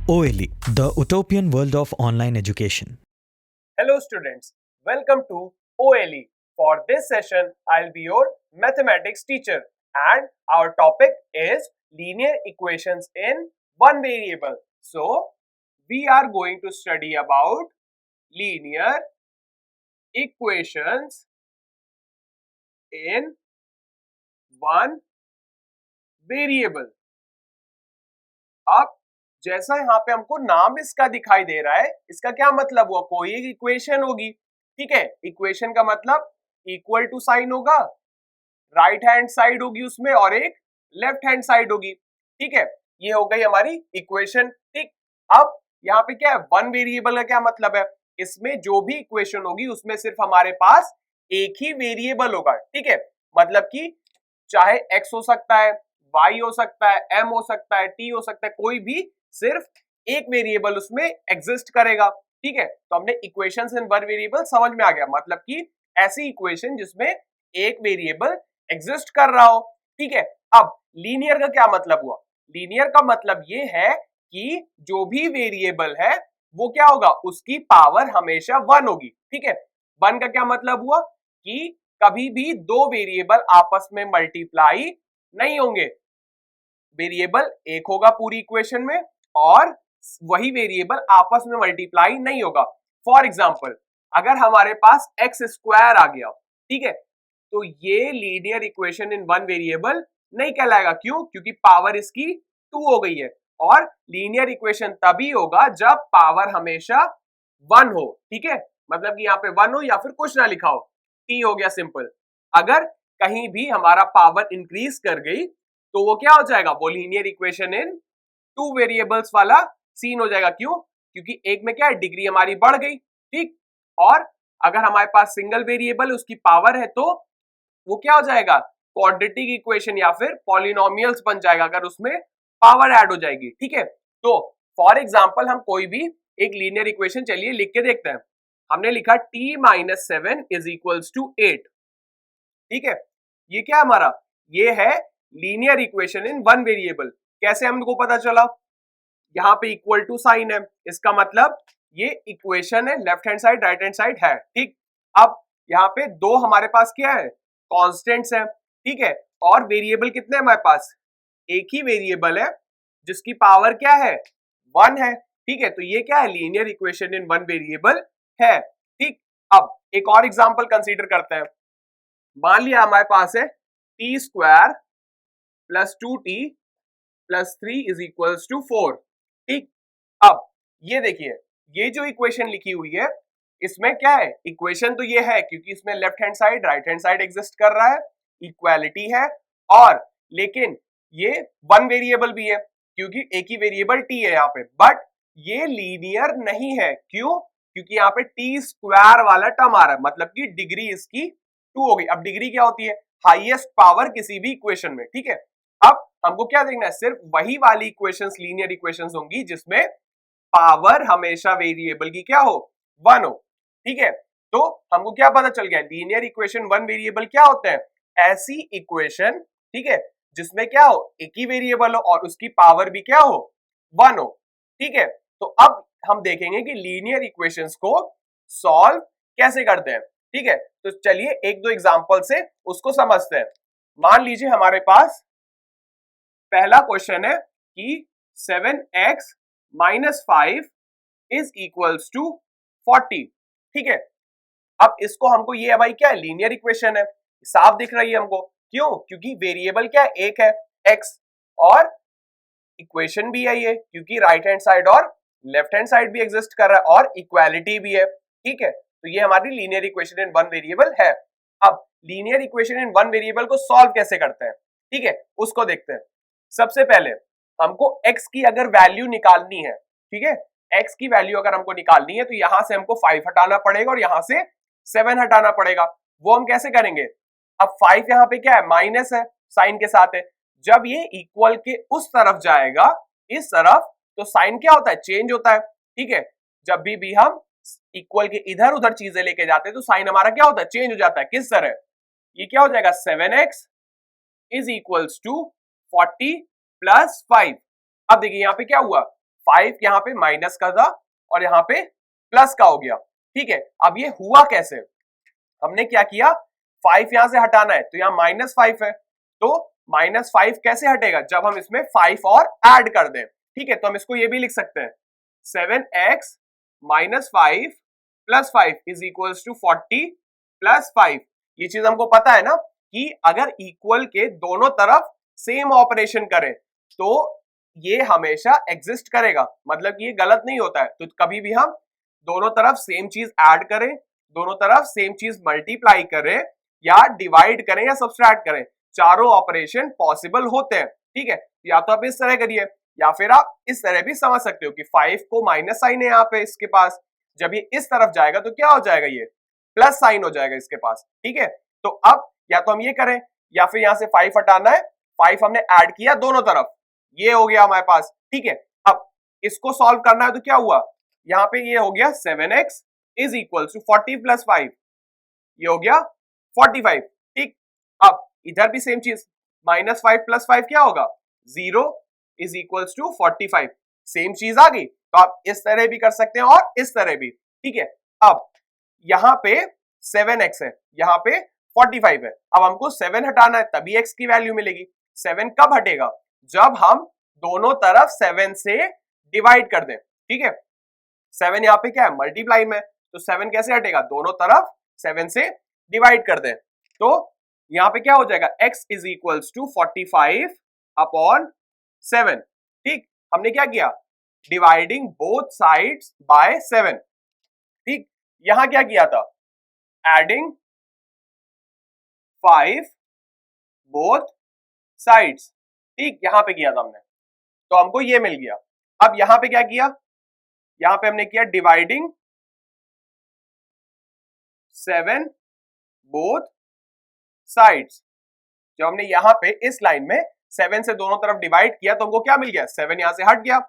OLE, the utopian world of online education. Hello students, welcome to OLE. For this session, I'll be your mathematics teacher and our topic is linear equations in one variable. So, we are going to study about linear equations in one variable. अब जैसा यहाँ पे हमको नाम इसका दिखाई दे रहा है, इसका क्या मतलब हुआ? कोई एक इक्वेशन होगी, ठीक है। इक्वेशन का मतलब इक्वल टू साइन होगा, राइट हैंड साइड होगी उसमें और एक लेफ्ट हैंड साइड होगी, ठीक है। ये हो गई हमारी इक्वेशन, ठीक। अब यहाँ पे क्या है, वन वेरिएबल का क्या मतलब है? इसमें जो भी इक्वेशन होगी उसमें सिर्फ हमारे पास एक ही वेरिएबल होगा, ठीक है। मतलब कि चाहे x हो सकता है, y हो सकता है, m हो सकता है, t हो सकता है, कोई भी सिर्फ एक वेरिएबल उसमें एग्जिस्ट करेगा, ठीक है। तो हमने इक्वेशंस इन वन वेरिएबल समझ में आ गया, मतलब कि ऐसी इक्वेशन जिसमें एक वेरिएबल एग्जिस्ट कर रहा हो, ठीक है। अब लीनियर का क्या मतलब हुआ? लीनियर का मतलब ये है कि जो भी वेरिएबल है वो क्या होगा, उसकी पावर हमेशा वन होगी, ठीक है। वन का क्या मतलब हुआ कि कभी भी दो वेरिएबल आपस में मल्टीप्लाई नहीं होंगे। वेरिएबल एक होगा पूरी इक्वेशन में और वही वेरिएबल आपस में मल्टीप्लाई नहीं होगा। फॉर एग्जांपल, अगर हमारे पास एक्स स्क्वायर आ गया, ठीक है, तो ये linear equation in one variable नहीं कहलाएगा। क्यों? क्योंकि पावर इसकी टू हो गई है और लीनियर इक्वेशन तभी होगा जब पावर हमेशा वन हो, ठीक है। मतलब कि यहाँ पे वन हो या फिर कुछ ना लिखा हो, टी हो गया सिंपल। अगर कहीं भी हमारा पावर इंक्रीज कर गई तो वो क्या हो जाएगा, वो लीनियर इक्वेशन इन टू वेरिएबल्स वाला सीन हो जाएगा। क्यों? क्योंकि एक में क्या है, डिग्री हमारी बढ़ गई, ठीक। और अगर हमारे पास सिंगल वेरिएबल उसकी पावर है तो वो क्या हो जाएगा, क्वाड्रेटिक इक्वेशन या फिर पॉलिनोमियल्स बन जाएगा अगर उसमें पावर ऐड हो जाएगी, ठीक है। तो फॉर एग्जांपल हम कोई भी एक लीनियर इक्वेशन चलिए लिख के देखते हैं। हमने लिखा t minus 7 is equals to 8, ठीक है। ये क्या हमारा, ये है linear equation in one variable. कैसे हमको पता चला? यहाँ पे इक्वल टू साइन है, इसका मतलब ये इक्वेशन है, left hand side right hand side है, ठीक। अब यहाँ पे दो हमारे पास क्या है, कांस्टेंट्स हैं, ठीक है। और वेरिएबल कितने हमारे पास, एक ही वेरिएबल है जिसकी पावर क्या है, वन है, ठीक है। तो ये क्या है, linear equation in one variable है, ठीक। अब एक और एग्जांपल कंसीडर करते हैं। मान लिया हमारे पास है T square plus 2t plus 3 is equals to 4, ठीक। अब ये देखिए, ये जो इक्वेशन लिखी हुई है इसमें क्या है, इक्वेशन तो ये है क्योंकि इसमें left hand side right hand side exist कर रहा है, इक्वालिटी है, और लेकिन ये वन वेरिएबल भी है क्योंकि एक ही वेरिएबल t है यहाँ पे। बट ये लीनियर नहीं है, क्यों? क्योंकि यहाँ पे टी स्क्वायर वाला टर्म आ रहा है, मतलब कि डिग्री इसकी टू हो गई। अब डिग्री क्या होती है, हाईएस्ट पावर किसी भी इक्वेशन में, ठीक है। अब हमको क्या देखना है, सिर्फ वही वाली इक्वेशंस लीनियर इक्वेशंस होंगी जिसमें पावर हमेशा वेरिएबल की क्या हो, वन हो, ठीक है। तो हमको क्या पता चल गया, लीनियर इक्वेशन वन वेरिएबल क्या होते हैं, ऐसी इक्वेशन, ठीक है, जिसमें क्या हो, एक ही वेरिएबल हो और उसकी पावर भी क्या हो, वन हो, ठीक है। तो अब हम देखेंगे कि लीनियर इक्वेशंस को सॉल्व कैसे करते हैं, ठीक है। तो चलिए एक दो एग्जांपल से उसको समझते हैं। मान लीजिए हमारे पास पहला क्वेश्चन है कि 7x minus 5 is equals to 40, ठीक है। अब इसको हमको, ये है भाई क्या है, लीनियर इक्वेशन है, साफ दिख रही है हमको। क्यों? क्योंकि वेरिएबल क्या है, एक है x, और इक्वेशन भी है ये क्योंकि राइट हैंड साइड और लेफ्ट हैंड साइड भी एग्जिस्ट कर रहा है और इक्वालिटी भी है, ठीक है। तो ये हमारी linear equation in one variable है। अब linear equation in one variable को सॉल्व कैसे करते हैं, ठीक है, उसको देखते हैं। सबसे पहले हमको x की अगर वैल्यू निकालनी है, ठीक है, x की वैल्यू अगर हमको निकालनी है तो यहां से हमको 5 हटाना पड़ेगा और यहां से 7 हटाना पड़ेगा। वो हम कैसे करेंगे, अब 5 यहाँ पे क्या है, माइनस है, साइन के साथ है। जब ये इक्वल के उस तरफ जाएगा, इस तरफ, तो साइन क्या होता है, चेंज होता है, ठीक है। जब भी हम इक्वल के इधर उधर चीजें लेके जाते हैं तो साइन हमारा क्या होता है, चेंज हो जाता है। किस तरह, ये क्या हो जाएगा, 7x is equals to 40 plus 5। अब देखिए यहाँ पे क्या हुआ, 5 यहाँ पे माइनस का था और यहाँ पे प्लस का हो गया। ठीक है, अब ये हुआ कैसे? हमने क्या किया, 5 यहां से हटाना है तो यहाँ -5 है, तो -5 कैसे हटेगा? जब हम इसमें 5 और ऐड कर दें। ठीक है, तो हम इसको ये भी लिख सकते हैं 7x - 5 + 5 = 40 + 5। ये चीज हमको पता है ना कि अगर इक्वल के दोनों तरफ सेम ऑपरेशन करें तो ये हमेशा एग्जिस्ट करेगा, मतलब कि ये गलत नहीं होता है। तो कभी भी हम दोनों तरफ सेम चीज ऐड करें, दोनों तरफ सेम चीज मल्टीप्लाई करें या डिवाइड करें या सब्सट्रैक्ट करें, चारों ऑपरेशन पॉसिबल होते हैं। ठीक है, या तो आप इस तरह करिए या फिर आप इस तरह भी समझ सकते हो कि 5 को माइनस साइन है यहाँ पे इसके पास, जब ये इस तरफ जाएगा तो क्या हो जाएगा, ये प्लस साइन हो जाएगा इसके पास। ठीक है, तो अब या तो हम ये करें या फिर यहाँ से 5 हटाना है, 5 हमने ऐड किया दोनों तरफ, ये हो गया हमारे पास। ठीक है, अब इसको सॉल्व करना है तो क्या हुआ, यहाँ पे ये हो गया 7x = 40 + 5, ये हो गया 45। ठीक, अब इधर भी सेम चीज, -5 + 5 क्या होगा, 0 = 45, सेम चीज आ गई। तो आप इस तरह भी कर सकते हैं और इस तरह भी। ठीक है, अब यहाँ पे 7x है, यहाँ पे 45 है, अब हमको 7 हटाना है तभी x की वैल्यू मिलेगी। 7 कब हटेगा, जब हम दोनों तरफ 7 से डिवाइड कर दें। ठीक है, 7 यहाँ पे क्या है, मल्टीप्लाई में, तो 7 कैसे हटेगा, दोनों तरफ 7 से डिवाइड कर दें, तो यहाँ पे क्या हो जाएगा, x = 45 अपॉन 7। ठीक, हमने क्या किया, डिवाइडिंग बोथ साइड्स बाय 7। ठीक, यहां क्या किया था, एडिंग 5 बोथ साइड्स। ठीक, यहां पे किया था हमने, तो हमको ये मिल गया। अब यहां पे क्या किया, यहां पे हमने किया डिवाइडिंग 7 बोथ साइड्स। जब हमने यहां पे इस लाइन में 7 से दोनों तरफ डिवाइड किया तो हमको क्या मिल गया, 7 यहां से हट गया,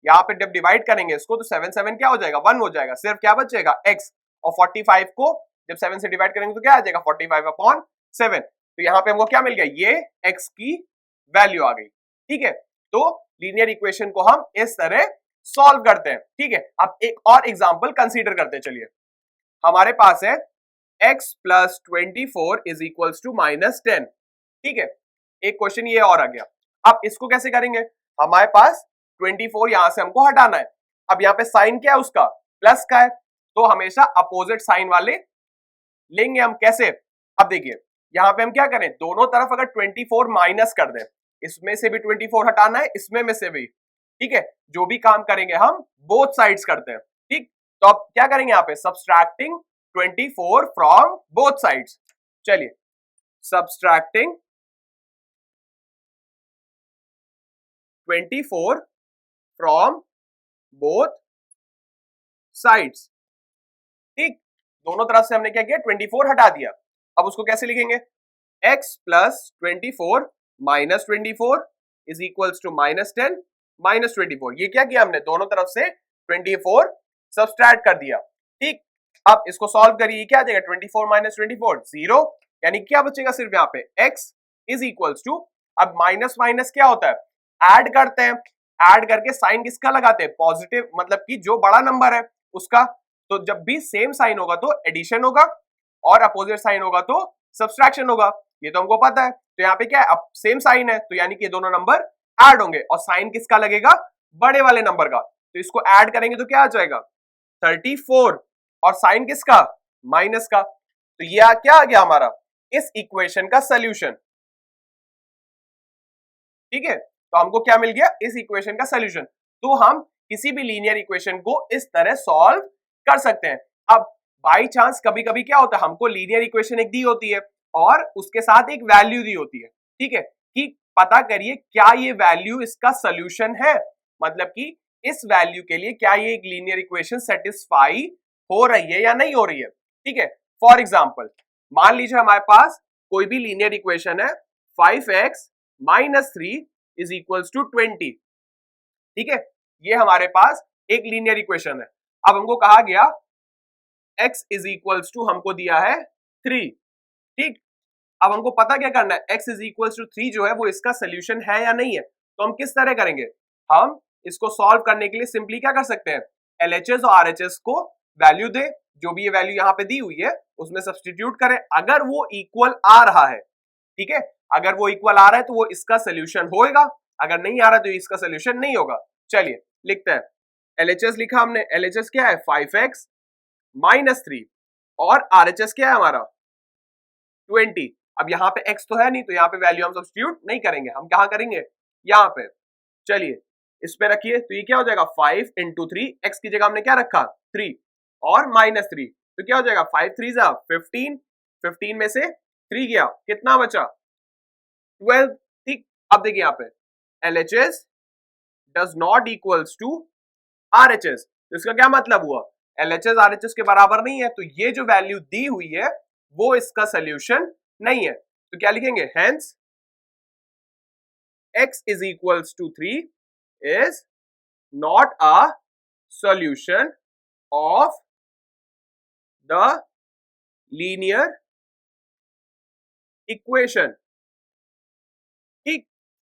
यहाँ पे जब डिवाइड करेंगे इसको तो 7 7 क्या हो जाएगा, 1 हो जाएगा, सिर्फ क्या बचेगा, x, और 45 को जब 7 से डिवाइड करेंगे तो क्या आ जाएगा, 45 अपॉन 7। तो यहाँ पे हमको क्या मिल गया, ये x की वैल्यू आ गई। ठीक है, तो लीनियर इक्वेशन को हम इस तरह सॉल्व करते हैं। ठीक है, अब एक और एग्जांपल कंसीडर करते हैं। चलिए, हमारे पास है x + 24 = -10। ठीक है, एक क्वेश्चन ये और आ गया। अब इसको कैसे करेंगे, हमारे पास 24 यहां से हमको हटाना है। अब यहाँ पे साइन क्या है उसका, प्लस का है, तो हमेशा अपोजिट साइन वाले लेंगे हम। कैसे, अब देखिए यहाँ पे हम क्या करें, दोनों तरफ अगर 24 माइनस कर दें, इसमें से भी 24 हटाना है, इसमें से भी। ठीक है, जो भी काम करेंगे हम बोथ साइड्स करते हैं। ठीक, तो अब क्या करेंगे यहाँ पे, सब्सट्रैक्टिंग 24 फ्रॉम बोथ साइड्स। चलिए, सब्सट्रैक्टिंग 24 फ्रॉम बोथ साइड्स। ठीक, दोनों तरफ से हमने क्या किया, 24 हटा दिया। अब उसको कैसे लिखेंगे, x + 24 - 24 = -10 - 24। ये क्या किया हमने, दोनों तरफ से 24 सब्सट्रैक्ट कर दिया। ठीक, अब इसको सॉल्व करिए, क्या आ जाएगा, 24 - 24 0, यानी क्या बचेगा सिर्फ यहाँ पे x = अब माइनस माइनस क्या होता है, ऐड करते हैं, ऐड करके साइन किसका लगाते हैं, पॉजिटिव, मतलब कि जो बड़ा नंबर है उसका। तो जब भी सेम साइन होगा तो एडिशन होगा और अपोजिट साइन होगा तो सब्सट्रैक्शन होगा, ये तो हमको पता है। तो यहाँ पे क्या है, अब सेम साइन है तो यानी कि दोनों नंबर ऐड होंगे और साइन किसका लगेगा, बड़े वाले नंबर का। तो इसको ऐड करेंगे तो क्या आ जाएगा, 34, और साइन किसका, माइनस का। तो ये क्या आ गया हमारा, इस इक्वेशन का सोल्यूशन। ठीक है, तो हमको क्या मिल गया, इस इक्वेशन का सोल्यूशन। तो हम किसी भी लीनियर इक्वेशन को इस तरह सॉल्व कर सकते हैं। अब बाई चांस कभी कभी क्या होता है, हमको लीनियर इक्वेशन एक दी होती है और उसके साथ एक वैल्यू दी होती है। ठीक है, कि पता करिए क्या ये वैल्यू इसका सोल्यूशन है, मतलब कि इस वैल्यू के लिए क्या ये एक लीनियर इक्वेशन सेटिस्फाई हो रही है या नहीं हो रही है। ठीक है, फॉर एग्जाम्पल मान लीजिए हमारे पास कोई भी लीनियर इक्वेशन है, 5x - 3 = 20। ठीक है, ये हमारे पास एक लीनियर इक्वेशन है। अब हमको कहा गया x = हमको दिया है 3। ठीक, अब हमको पता क्या करना है, x = 3 जो है वो इसका सोल्यूशन है या नहीं है। तो हम किस तरह करेंगे, हम इसको सॉल्व करने के लिए सिंपली क्या कर सकते हैं, LHS और RHS को वैल्यू दे, जो भी ये वैल्यू यहाँ पे दी हुई है उसमें सब्सटीट्यूट करें, अगर वो इक्वल आ रहा है, ठीक है, अगर वो इक्वल आ रहा है तो वो इसका सोल्यूशन होएगा, अगर नहीं आ रहा तो इसका सोल्यूशन नहीं होगा। चलिए लिखते हैं, LHS लिखा हमने, LHS क्या है 5x माइनस 3 और RHS क्या है हमारा 20। अब यहाँ पे x तो है नहीं तो यहाँ पे वैल्यू हम सब्सटीट्यूट नहीं करेंगे, हम कहाँ करेंगे, यहाँ पे। चलिए इस पे रखिए, तो ये क्या हो जाएगा 5 इंटू 3, x की जगह हमने क्या रखा 3 और माइनस 3, तो क्या हो जाएगा 5 3 15, 15 में से 3 गया, कितना बचा 12। ठीक, अब देखिए यहाँ पे LHS does not equals to RHS, तो इसका क्या मतलब हुआ, LHS RHS के बराबर नहीं है, तो ये जो वैल्यू दी हुई है वो इसका सोल्यूशन नहीं है, तो क्या लिखेंगे, hence x is equals to 3 is not a solution of the linear equation। ठीक,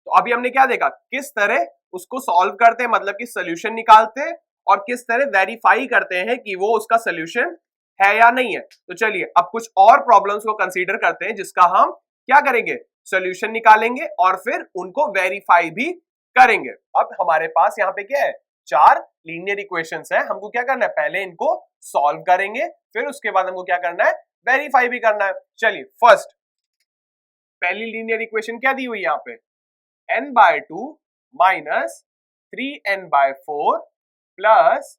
तो अभी हमने क्या देखा, किस तरह उसको सॉल्व करते हैं, मतलब कि सोल्यूशन निकालते हैं, और किस तरह वेरीफाई करते हैं कि वो उसका सोल्यूशन है या नहीं है। तो चलिए अब कुछ और प्रॉब्लम्स को कंसीडर करते हैं जिसका हम क्या करेंगे, सोल्यूशन निकालेंगे और फिर उनको वेरीफाई भी करेंगे। अब हमारे पास यहाँ पे क्या है, 4 लीनियर इक्वेशंस है, हमको क्या करना है, पहले इनको सॉल्व करेंगे, फिर उसके बाद हमको क्या करना है, वेरीफाई भी करना है। चलिए फर्स्ट पहली लीनियर इक्वेशन क्या दी हुई है यहाँ पे, n/2 minus 3n/4 plus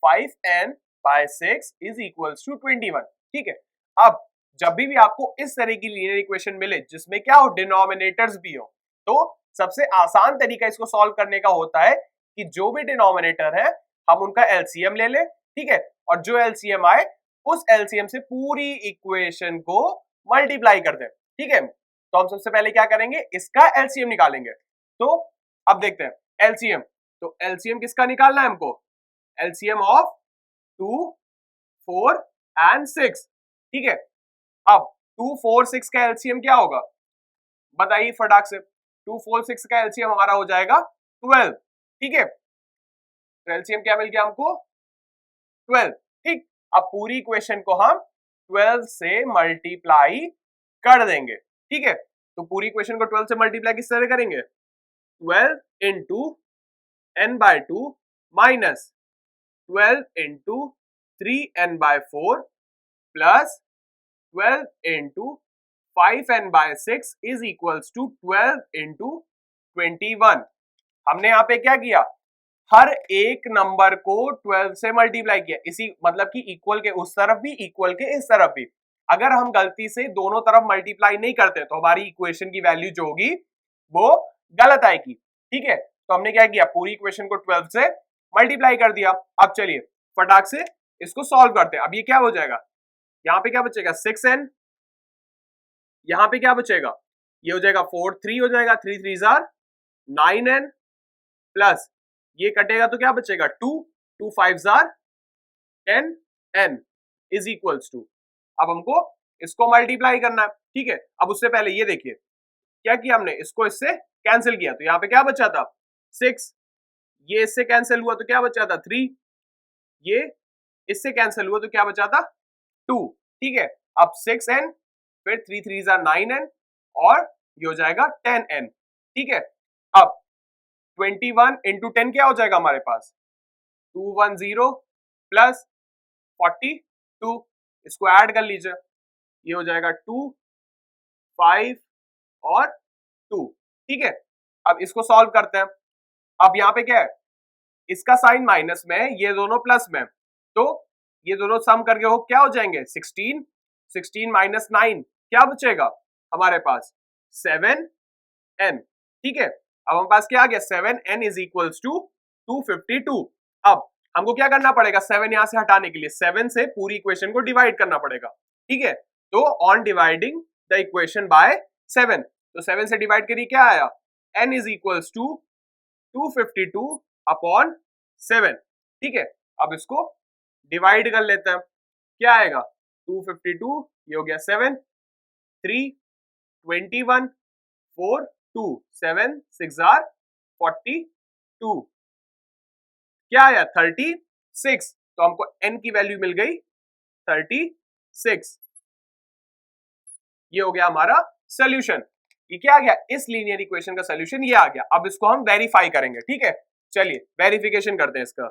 5n/6 is equals to 21। ठीक है, अब जब भी आपको इस तरह की लीनियर इक्वेशन मिले जिसमें क्या हो, डिनोमिनेटर्स भी हो, तो सबसे आसान तरीका इसको सॉल्व करने का होता है कि जो भी डिनोमिनेटर है हम उनका एलसीएम ले लें, ठीक है, और जो एलसीएम आए उस एलसीएम से पूरी इक्वेशन को मल्टीप्लाई कर दें। ठीक है, तो हम सबसे पहले क्या करेंगे, इसका एलसीएम निकालेंगे। तो अब देखते हैं एलसीएम, तो एलसीएम किसका निकालना है हमको, एलसीएम ऑफ 2 4 एंड 6। ठीक है, अब 2 4 6 का एलसीएम क्या होगा, बताइए फटाक से, 2 4 6 का एलसीएम हमारा हो जाएगा 12। ठीक है, तो एलसीएम क्या मिल गया हमको 12। ठीक, अब पूरी इक्वेशन को हम 12 से मल्टीप्लाई कर देंगे। ठीक है, तो पूरी इक्वेशन को 12 से मल्टीप्लाई किस तरह करेंगे, 12 into n/2 minus 12 into 3n/4 plus 12 into 5n/6 is equals to 12 into 21। हमने यहाँ पे क्या किया, हर एक नंबर को 12 से मल्टीप्लाई किया, इसी मतलब कि इक्वल के उस तरफ भी, इक्वल के इस तरफ भी। अगर हम गलती से दोनों तरफ मल्टीप्लाई नहीं करते तो हमारी इक्वेशन की वैल्यू जो होगी वो गलत आएगी। ठीक है, तो हमने क्या किया, पूरी इक्वेशन को 12 से मल्टीप्लाई कर दिया। अब चलिए फटाक से इसको सॉल्व करते हैं। अब ये क्या हो जाएगा, यहाँ पे क्या बचेगा 6n, यहाँ पे क्या बचेगा, ये हो जाएगा 4 3 हो जाएगा, 3 3 9n प्लस ये कटेगा तो क्या बचेगा 2 2 5 10n इज इक्वल्स टू, अब हमको इसको मल्टीप्लाई करना है। ठीक है, अब उससे पहले ये देखिए क्या किया हमने, इसको इससे कैंसिल किया, तो यहाँ पे क्या बचा था 6, ये इससे कैंसिल हुआ तो क्या बचा था 3, ये इससे कैंसिल हुआ तो क्या बचा था 2। ठीक है, अब 6n फिर 3 3 9n और ये हो जाएगा 10n। ठीक है, अब 21 इंटू 10 क्या हो जाएगा हमारे पास 210 प्लस 42, इसको ऐड कर लीजिए, ये हो जाएगा 2 5 और 2। ठीक है, अब इसको सॉल्व करते हैं। अब यहाँ पे क्या है, इसका साइन माइनस में है, ये दोनों प्लस में, तो ये दोनों सम करके हो क्या हो जाएंगे 16, 16 माइनस 9 क्या बचेगा हमारे पास 7n। ठीक है, अब हमारे पास क्या आ गया 7n इज इक्वल्स टू 252। अब हमको क्या करना पड़ेगा, 7 यहां से हटाने के लिए 7 से पूरी इक्वेशन को डिवाइड करना पड़ेगा। ठीक है, तो on dividing the equation by 7, तो 7 से डिवाइड करिए क्या आया, n is equals to 252 upon 7। ठीक है, अब इसको डिवाइड कर लेते हैं, क्या आएगा 252, ये हो गया 7 3 21 4 2 7 6 42। क्या आया 36, तो हमको n की वैल्यू मिल गई 36। ये हो गया हमारा सोल्यूशन। ये क्या आ गया, इस लीनियर इक्वेशन का सोल्यूशन ये आ गया। अब इसको हम वेरीफाई करेंगे, ठीक है। चलिए वेरिफिकेशन करते हैं इसका।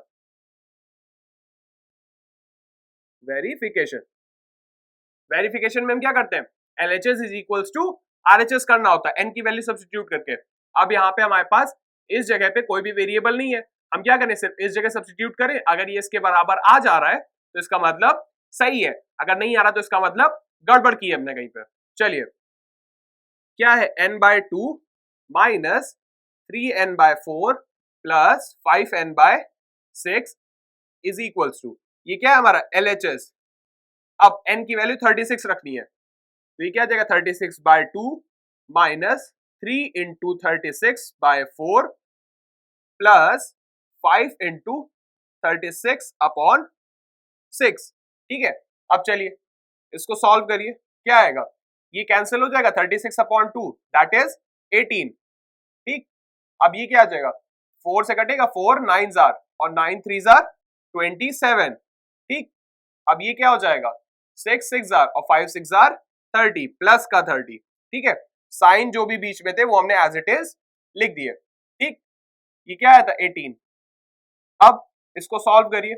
वेरिफिकेशन में हम क्या करते हैं, LHS is equals to RHS करना होता है, n की वैल्यू सब्स्टिट्यूट करके। अब यहाँ पे हमारे पास इस जगह पे कोई भी वेरिएबल नहीं है, हम क्या करें, सिर्फ इस जगह सब्स्टिट्यूट करें। अगर ये इसके बराबर आ जा रहा है तो इसका मतलब सही है, अगर नहीं आ रहा तो इसका मतलब गड़बड़ की है हमने कहीं पे। चलिए क्या है, n/2 minus 3n/4 plus 5n/6 is equals to, ये क्या है हमारा LHS। अब n की वैल्यू 36 रखनी है, तो ये क्या आ जाएगा 36/2 माइनस 3 इंटू 36/4 प्लस 5 इंटू 36/6। ठीक है, अब चलिए इसको सॉल्व करिए, क्या आएगा, ये कैंसिल हो जाएगा 36/2 दैट इज 18। ठीक, अब ये क्या आ जाएगा, 4 से कटेगा 4 9 जार और 9 3 जार 27। ठीक, अब ये क्या हो जाएगा 6 6 जार और 5 6 जार 30 प्लस का 30। ठीक है, साइन जो भी बीच में थे वो हमने एज इट इज लिख दिए। ठीक, ये क्या आया था 18। अब इसको सॉल्व करिए,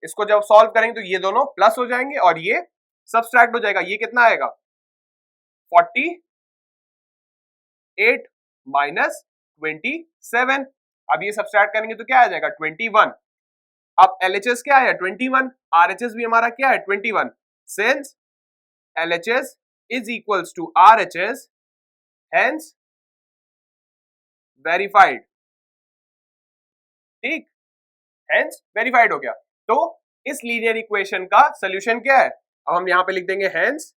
इसको जब सॉल्व करेंगे तो ये दोनों प्लस हो जाएंगे और ये सब्सट्रैक्ट हो जाएगा। ये कितना आएगा 48 माइनस 27। अब ये सब्सट्रैक्ट करेंगे तो क्या आ जाएगा 21। अब LHS क्या है 21, RHS भी हमारा क्या है 21। Since LHS is equals to RHS, hence verified। ठीक, hence verified हो गया। तो इस लीनियर इक्वेशन का सोल्यूशन क्या है, अब हम यहां पे लिख देंगे hence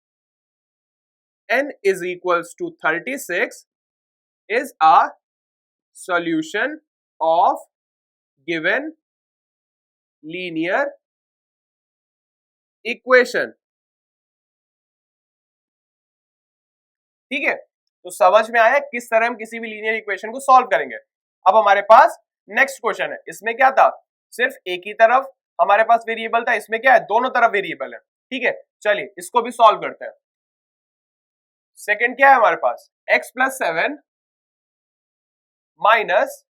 n is equals to 36 is a solution of given linear equation। ठीक है, तो समझ में आया किस तरह हम किसी भी लीनियर इक्वेशन को सॉल्व करेंगे। अब हमारे पास नेक्स्ट क्वेश्चन है, इसमें क्या था, सिर्फ एक ही तरफ हमारे पास वेरिएबल था, इसमें क्या है दोनों तरफ वेरिएबल है। ठीक है, चलिए इसको भी सॉल्व करते हैं। सेकंड क्या है हमारे पास, x+7 minus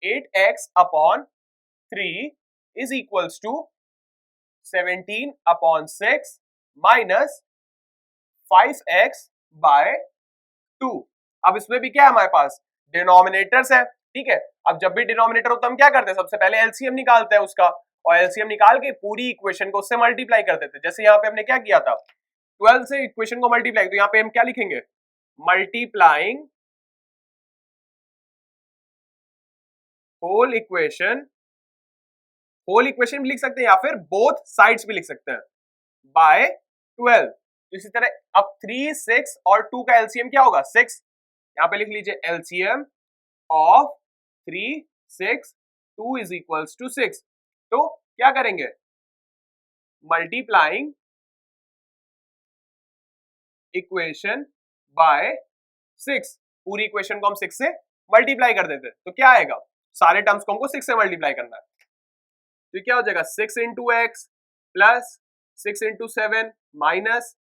8x/3 is equals to 17/6 minus 5x/2। अब इसमें भी क्या है हमारे पास डिनोमिनेटर्स है। ठीक है, अब जब भी डिनोमिनेटर होता है हम क्या करते हैं, सबसे पहले एलसीएम निकालते हैं उसका, और एलसीएम निकाल के पूरी इक्वेशन को उससे मल्टीप्लाई कर देते हैं। जैसे यहाँ पे हमने क्या किया था 12 से इक्वेशन को मल्टीप्लाई, तो यहाँ पे हम क्या लिखेंगे, मल्टीप्लाइंग होल इक्वेशन भी लिख सकते हैं या फिर बोथ साइड्स भी लिख सकते हैं बाय 12। इसी तरह अब 3 6 और 2 का एलसीएम क्या होगा 6, यहाँ पे लिख लीजिए LCM of 3 6 2 is equals to 6। तो क्या करेंगे, मल्टीप्लाइंग इक्वेशन बाय 6, पूरी इक्वेशन को हम 6 से मल्टीप्लाई कर देते, तो क्या आएगा, सारे टर्म्स को हमको 6 से मल्टीप्लाई करना है। तो क्या हो जाएगा 6 into X plus 6 into 7 minus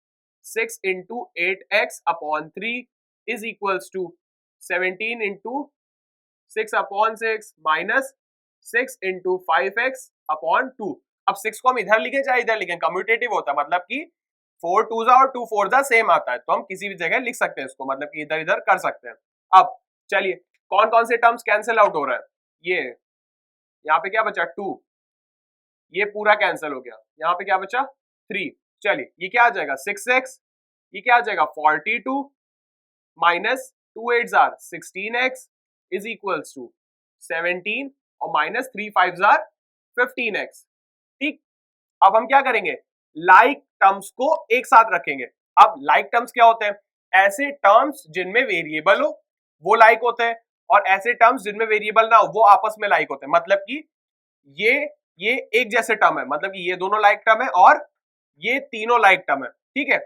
6 into 8x/3 is equals to 17 into 6/6 minus 6 into 5x/2। अब 6 को हम इधर लिखें चाहे इधर लिखें, कम्यूटेटिव होता है, मतलब कि 4 2 और 2 4 सेम आता है, तो हम किसी भी जगह लिख सकते हैं इसको, मतलब कि इधर इधर कर सकते हैं। अब चलिए कौन कौन से टर्म्स कैंसिल आउट हो रहा है, ये यहाँ पे क्या बचा 2, ये पूरा कैंसिल हो गया, यहाँ पे क्या बचा 3। चलिए ये क्या आ जाएगा 6x, ये क्या आ जाएगा 42 माइनस 2 8 जार 16x इज इक्वल्स टू 17 और माइनस 3 5 जार 15x। ठीक, अब हम क्या करेंगे, लाइक टर्म्स को एक साथ रखेंगे। अब लाइक टर्म्स क्या होते हैं, ऐसे टर्म्स जिनमें वेरिएबल हो वो लाइक होते हैं, और ऐसे टर्म्स जिनमें वेरिएबल ना हो वो आपस में लाइक होते हैं। मतलब कि ये एक जैसे टर्म है, मतलब कि ये दोनों लाइक टर्म है और ये तीनों लाइक टर्म है। ठीक है,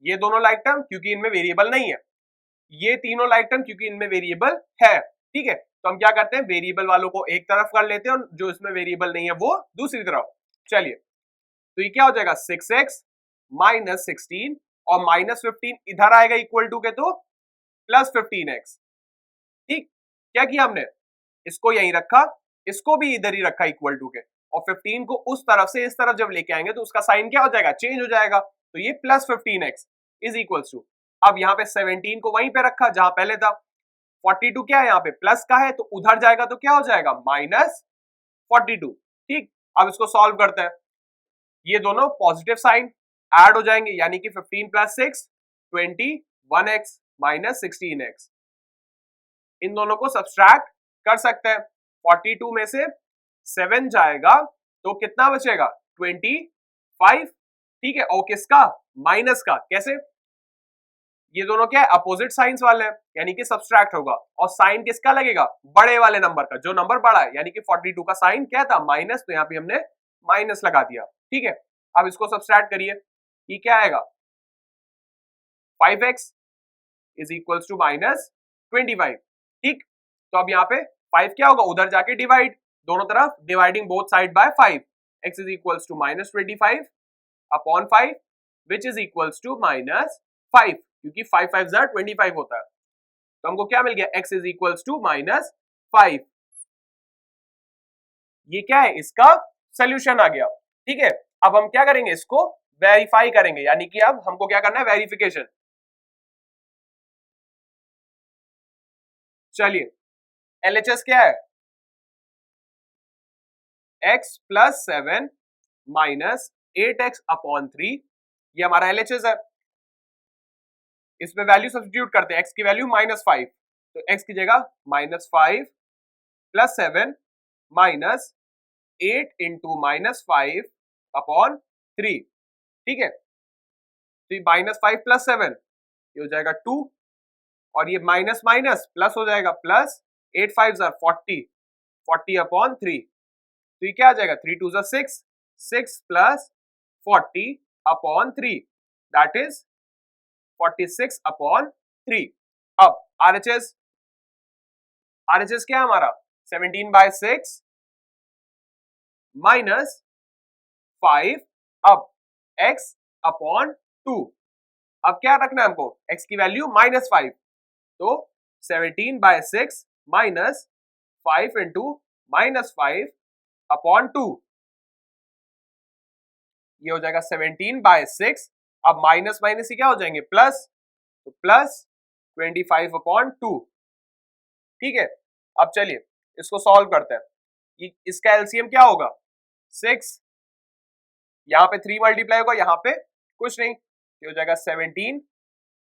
ये दोनों लाइक टर्म क्योंकि इनमें वेरिएबल नहीं है, ये तीनों लाइक टर्म क्योंकि इनमें वेरिएबल है। ठीक है, तो हम क्या करते हैं, वेरिएबल वालों को एक तरफ कर लेते हैं और जो इसमें वेरिएबल नहीं है वो दूसरी तरफ। चलिए, तो ये क्या हो जाएगा 6x माइनस 16 और माइनस 15 इधर आएगा इक्वल टू के, तो प्लस 15x। ठीक, क्या किया हमने, इसको यहीं रखा, इसको भी इधर ही रखा इक्वल टू के, और 15 को उस तरफ से इस तरफ जब लेके आएंगे तो उसका साइन क्या हो जाएगा, चेंज हो जाएगा। तो ये plus 15x is equal to, अब यहाँ पे 17 को वहीं पे रखा जहां पहले था, 42 क्या है यहाँ पे प्लस का है, तो उधर जाएगा तो क्या हो जाएगा माइनस 42। ठीक, अब इसको सॉल्व करते हैं, ये दोनों पॉजिटिव साइन ऐड हो जाएंगे, यानी कि 15 प्लस 6 21x माइनस 16x। इन दोनों को सब्सट्रैक्ट कर सकते हैं, 42 में से 7 जाएगा तो कितना बचेगा 25। ठीक है, और किसका, माइनस का, कैसे, ये दोनों क्या है अपोजिट साइंस वाले हैं, यानी कि सब्सट्रैक्ट होगा, और साइन किसका लगेगा, बड़े वाले नंबर का, जो नंबर बड़ा है, यानी कि 42 का साइन क्या था, माइनस, तो यहाँ पे हमने माइनस लगा दिया। ठीक है, अब इसको सब्सट्रैक्ट करिए, ये क्या आएगा 5x is equals to minus 25। ठीक, तो अब यहाँ पे 5 क्या होगा, उधर जाके डिवाइड, दोनों तरफ dividing both side by 5, x is equals to minus 25 upon 5 which is equals to minus 5, क्योंकि 5 5 जार 25 होता है, तो हमको क्या मिल गया, x is equals to minus 5। ये क्या है, इसका सोल्यूशन आ गया। ठीक है, अब हम क्या करेंगे, इसको वेरीफाई करेंगे, यानी कि अब हमको क्या करना है, वेरिफिकेशन। चलिए, LHS क्या है, x plus 7 minus 8x upon 3, ये हमारा LHS है। इसमें वैल्यू सब्स्टिट्यूट करते हैं, x की वैल्यू -5, तो x की जगह -5 प्लस 7 माइनस 8 इंटू -5 अपॉन 3। ठीक है, तो ये -5 प्लस 7 ये हो जाएगा 2, और ये माइनस माइनस प्लस हो जाएगा, प्लस 8 5 जार 40 अपॉन 3, तो ये क्या आ जाएगा 3 2 jar 6 plus 40 upon 3, that is 46 upon 3। अब RHS क्या है हमारा 17/6 माइनस 5, अब x अपॉन 2, अब क्या रखना है हमको, x की वैल्यू -5, तो 17/6 माइनस 5 इंटू -5 अपॉन 2, ये हो जाएगा 17/6। अब माइनस माइनस ही क्या हो जाएंगे प्लस, तो प्लस 25 अपॉन 2। ठीक है, अब चलिए इसको सॉल्व करते हैं, इसका एलसीएम क्या होगा 6, यहाँ पे 3 मल्टीप्लाई होगा, यहाँ पे कुछ नहीं, ये हो जाएगा 17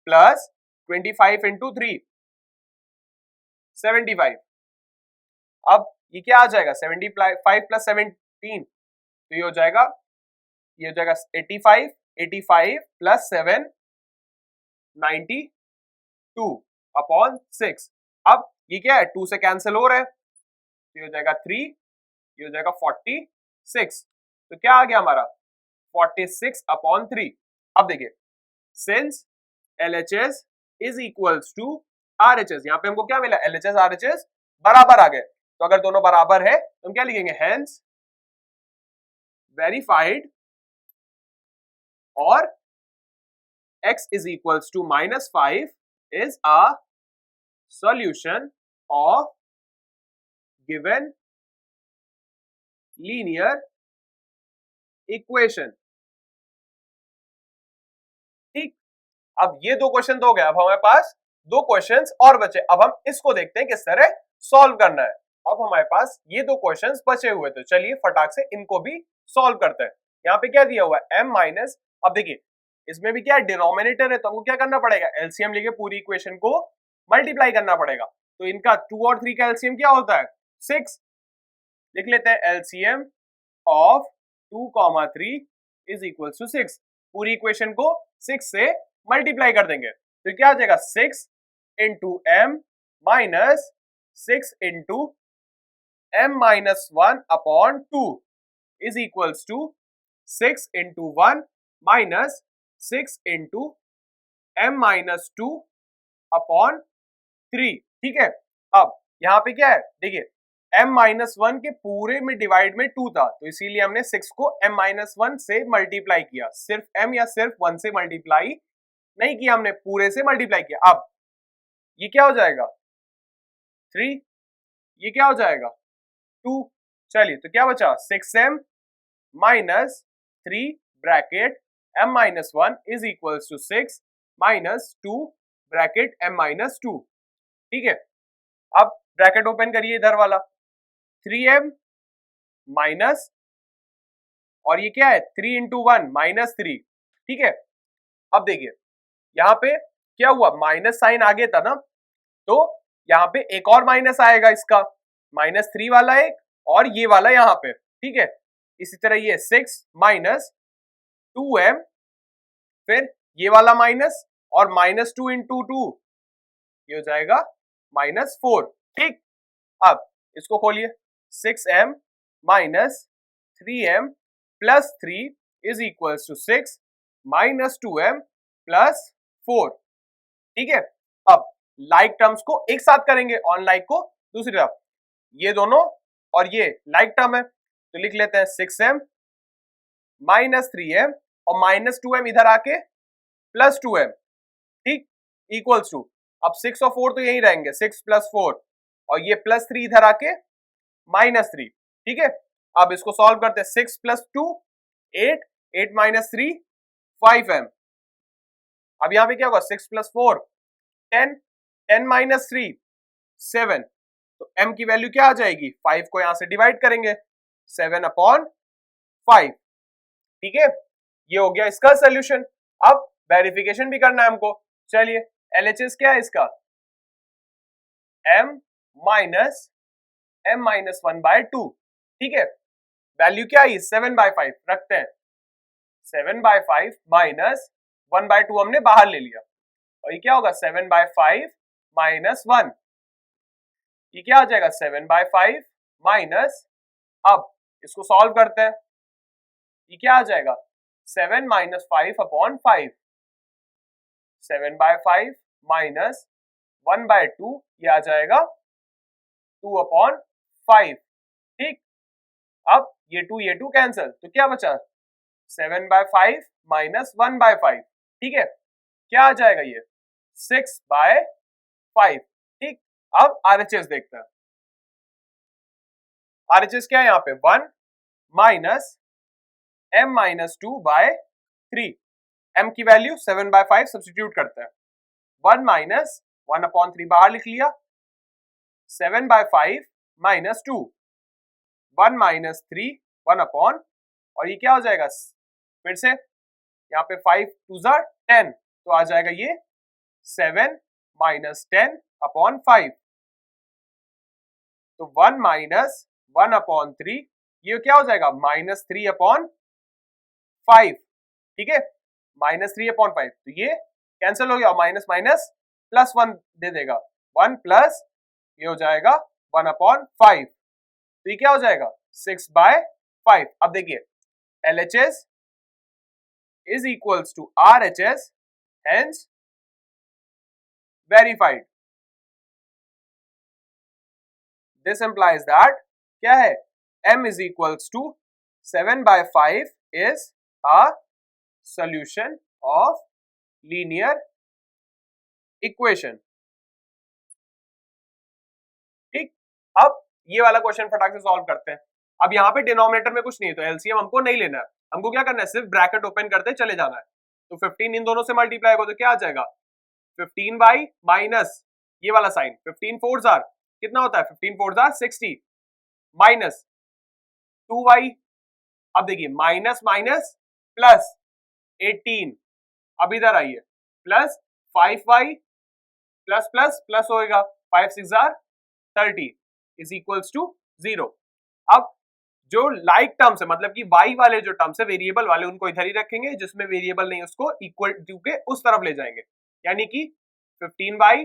प्लस 25 इंटू 3 75। अब ये क्या आ जाएगा 75 प्लस 17, तो ये हो जाएगा 85 प्लस 7 92 अपॉन 6। अब ये क्या है 2 से कैंसिल हो रहे हैं, तो ये हो जाएगा 3, ये हो जाएगा 46, तो क्या आ गया हमारा 46 अपॉन 3। अब देखिए, since LHS is equals to RHS, यहाँ पे हमको क्या मिला, LHS RHS बराबर आ गए, तो अगर दोनों बराबर है तो हम क्या लिखेंगे, हेंस वेरीफाइड, और x is equals to -5 is a solution of given linear equation। ठीक, अब ये दो क्वेश्चन तो हो गए, अब हमारे पास दो क्वेश्चंस और बचे, अब हम इसको देखते हैं किस तरह सॉल्व करना है। अब हमारे पास ये दो क्वेश्चंस बचे हुए, तो चलिए फटाक से इनको भी सॉल्व करते हैं। यहाँ पे क्या दिया हुआ है m माइनस, अब देखिए इसमें भी क्या डिनोमिनेटर है, तो हमको क्या करना पड़ेगा, एलसीएम लेके पूरी इक्वेशन को मल्टीप्लाई करना पड़ेगा, तो इनका 2 और 3 का एलसीएम क्या होता है 6, लिख लेते हैं LCM of 2, 3 is equal to 6, पूरी इक्वेशन को 6 से मल्टीप्लाई कर देंगे, तो क्या आ जाएगा 6 into m minus 6 into m minus 1 upon 2 is equals to 6 into 1 minus 6 into m minus 2 upon 3। ठीक है, अब यहाँ पे क्या है देखिए m-1 के पूरे में डिवाइड में 2 था, तो इसीलिए हमने 6 को m-1 से मल्टीप्लाई किया, सिर्फ m या सिर्फ 1 से मल्टीप्लाई नहीं किया हमने, पूरे से मल्टीप्लाई किया। अब ये क्या हो जाएगा 3, ये क्या हो जाएगा 2। चलिए तो क्या बचा 6m minus 3 bracket m-1 is equals to 6 minus 2 bracket m-2। ठीक है, अब ब्रैकेट ओपन करिए इधर वाला 3m माइनस, और ये क्या है 3 इंटू 1 माइनस 3। ठीक है, अब देखिए यहाँ पे क्या हुआ, माइनस साइन आगे था ना, तो यहाँ पे एक और माइनस आएगा, इसका -3 वाला एक और ये वाला यहाँ पे। ठीक है, इसी तरह ये 6 माइनस 2m, फिर ये वाला माइनस और -2 इंटू 2 ये हो जाएगा -4। ठीक, अब इसको खोलिए 6m minus 3m plus 3 is equals to 6 minus 2m plus 4। ठीक है, अब लाइक टर्म्स को एक साथ करेंगे, ऑन लाइक को दूसरी तरफ, ये दोनों और ये लाइक टर्म है, तो लिख लेते हैं 6m माइनस 3m और -2m इधर आके प्लस 2m। ठीक, इक्वल्स टू, अब 6 और 4 तो यही रहेंगे, 6 प्लस 4 और ये प्लस 3 इधर आके -3। ठीक है, अब इसको सॉल्व करते हैं, 6 प्लस 2 8, 8 माइनस 3 5m। अब यहाँ पे क्या होगा 6 प्लस 4 10, 10 माइनस 3 7, तो m की वैल्यू क्या आ जाएगी, 5 को यहां से डिवाइड करेंगे 7/5। ठीक है, ये हो गया इसका सोल्यूशन। अब वेरिफिकेशन भी करना है हमको, चलिए LHS क्या है इसका, m माइनस m-1/2। ठीक है, वैल्यू क्या आई 7/5 रखते हैं, 7/5 माइनस 1/2 हमने बाहर ले लिया, और ये क्या होगा 7/5 माइनस 1, ये क्या आ जाएगा 7/5 माइनस, अब इसको सॉल्व करते हैं, ये क्या आ जाएगा 7 माइनस 5/5, 7/5 माइनस 1/2 ये आ जाएगा 2/5। ठीक, अब ये 2 कैंसिल, तो क्या बचा 7/5 माइनस 1/5। ठीक है, क्या आ जाएगा ये 6/5। ठीक, अब RHS देखते हैं, RHS क्या है यहाँ पे 1 माइनस m-2/3, m की वैल्यू 7/5 सब्स्टिट्यूट करते हैं, 1 माइनस 1/3 बाहर लिख लिया, 7/5 माइनस 2, 1 माइनस 3 1/, और ये क्या हो जाएगा फिर से यहाँ पे 5 2 10, तो आ जाएगा ये 7 माइनस 10/5, तो 1 माइनस 1/3 ये क्या हो जाएगा -3/5। ठीक है, -3/5, तो ये कैंसिल हो गया, माइनस माइनस प्लस 1 दे देगा, 1 प्लस ये हो जाएगा 1/5, तो ये क्या हो जाएगा 6/5। अब देखिए LHS is equals to RHS, hence verified। This implies that क्या है m is equals to 7/5 is a solution of linear equation। ठीक, अब ये वाला क्वेश्चन फटाक से सॉल्व करते हैं। अब यहाँ पे डिनोमिनेटर में कुछ नहीं है, तो एलसीएम हमको नहीं लेना है, हमको क्या करना है सिर्फ ब्रैकेट ओपन करते चले जाना है। तो 15 इन दोनों से मल्टीप्लाई होगा तो क्या आ जाएगा 15y माइनस ये वाला साइन 15 4 जार कितना होता है 15 4 जार 60 माइनस 2y। अब देखिए माइनस माइनस प्लस 18, अब इधर आइए plus 5y plus plus plus होएगा 5 6 जार 30 इज इक्वल्स टू 0। अब जो लाइक टर्म्स है मतलब कि y वाले जो टर्म्स है वेरिएबल वाले उनको इधर ही रखेंगे, जिसमें वेरिएबल नहीं उसको इक्वल टू के उस तरफ ले जाएंगे, यानी कि 15y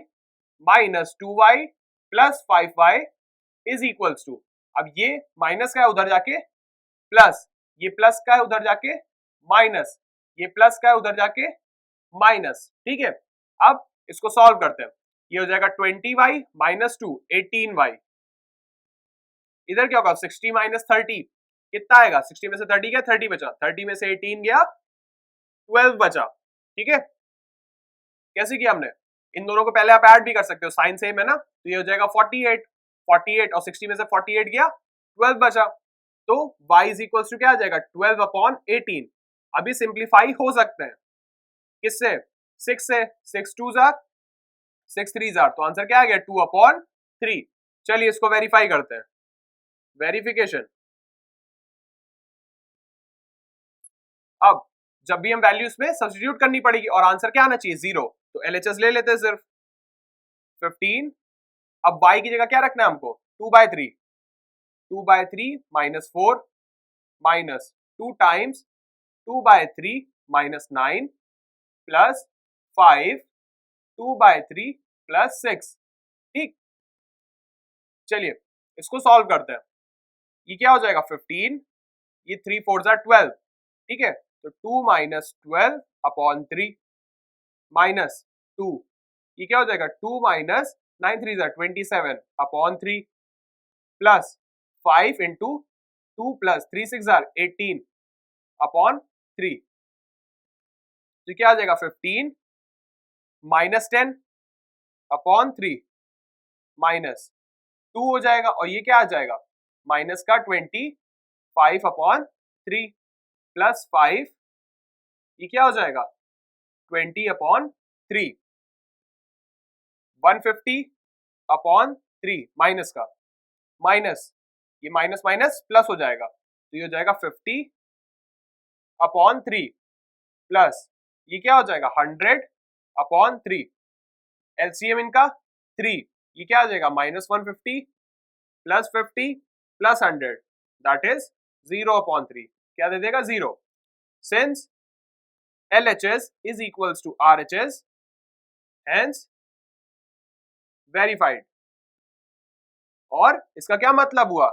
minus 2y plus 5y is equals to, अब ये माइनस का है उधर जाके प्लस, ये प्लस का है उधर जाके माइनस, ये प्लस का है उधर जाके माइनस। ठीक है, अब इसको सॉल्व करते हैं, ये हो जाएगा 20y माइनस 2 18y। इधर क्या होगा 60 माइनस 30 कितना आएगा 60 में से 30 गया 30 बचा 30 में से 18 गया 12 बचा। ठीक है कैसे किया हमने इन दोनों को पहले आप ऐड भी कर सकते हो साइन सेम है ना तो ये हो जाएगा 48 48 और 60 में से 48 गया 12 बचा तो y इज इक्वल टू क्या आ जाएगा 12 अपॉन 18। अभी सिंप्लीफाई हो सकते हैं किससे 6 से 6 2 जार 6 3 जार तो आंसर क्या आ गया 2 अपॉन 3। चलिए इसको वेरीफाई करते हैं वेरिफिकेशन। अब जब भी हम वैल्यूज में सब्स्टिट्यूट करनी पड़ेगी और आंसर क्या आना चाहिए 0 तो LHS ले लेते हैं सिर्फ 15। अब y की जगह क्या रखना है हमको 2/3 2/3 minus 4 minus 2 times 2/3 minus 9 plus 5 2/3 plus 6। ठीक चलिए इसको सॉल्व करते हैं। ये क्या हो जाएगा 15 ये 3 4 12 ठीक है तो 2 माइनस 12 अपॉन 3 माइनस 2 ये क्या हो जाएगा 2 minus 9 3 27 upon 3 plus 5 into 2 plus 3 6 18 upon 3 तो क्या आ जाएगा 15 माइनस 10 अपॉन 3 माइनस 2 हो जाएगा और ये क्या आ जाएगा माइनस का 25 अपॉन 3 प्लस 5 ये क्या हो जाएगा 20 अपॉन 3 150 अपॉन 3 माइनस का माइनस ये माइनस माइनस प्लस हो जाएगा तो ये हो जाएगा 50 अपॉन 3 प्लस ये क्या हो जाएगा 100 अपॉन 3 एलसीएम इनका 3 ये क्या आ जाएगा minus 150 plus 50 plus 100 that is 0 upon 3 क्या दे देगा 0 since LHS is equals to RHS hence verified। और इसका क्या मतलब हुआ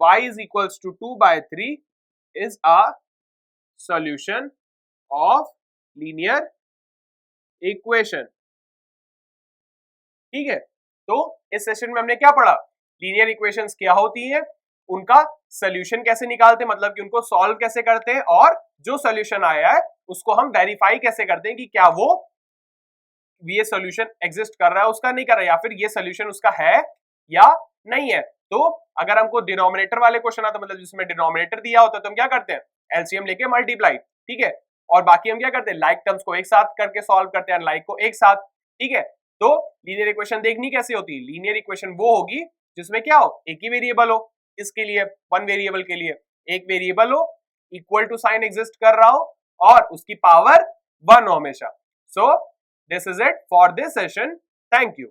y is equals to 2/3 is a solution of linear equation। ठीक है तो इस सेशन में हमने क्या पढ़ा लीनियर इक्वेशंस क्या होती हैं उनका सोल्यूशन कैसे निकालते हैं मतलब कि उनको सॉल्व कैसे करते हैं और जो सोल्यूशन आया है उसको हम वेरीफाई कैसे करते हैं कि क्या वो ये सोल्यूशन एग्जिस्ट कर रहा है उसका नहीं कर रहा है या फिर ये सोल्यूशन उसका है या नहीं है। तो अगर हमको डिनोमिनेटर वाले क्वेश्चन आता मतलब जिसमें डिनोमिनेटर दिया होता है तो हम क्या करते हैं एलसीएम लेके मल्टीप्लाई ठीक है और बाकी हम क्या करते हैं लाइक टर्म्स को एक साथ करके सॉल्व करते हैं लाइक को एक साथ। ठीक है तो लीनियर इक्वेशन देखनी कैसे होती है लीनियर इक्वेशन वो होगी जिसमें क्या हो एक ही वेरिएबल हो इसके लिए वन वेरिएबल के लिए एक वेरिएबल हो इक्वल टू साइन एग्जिस्ट कर रहा हो और उसकी पावर 1 हो हमेशा। So this is it for this session thank you.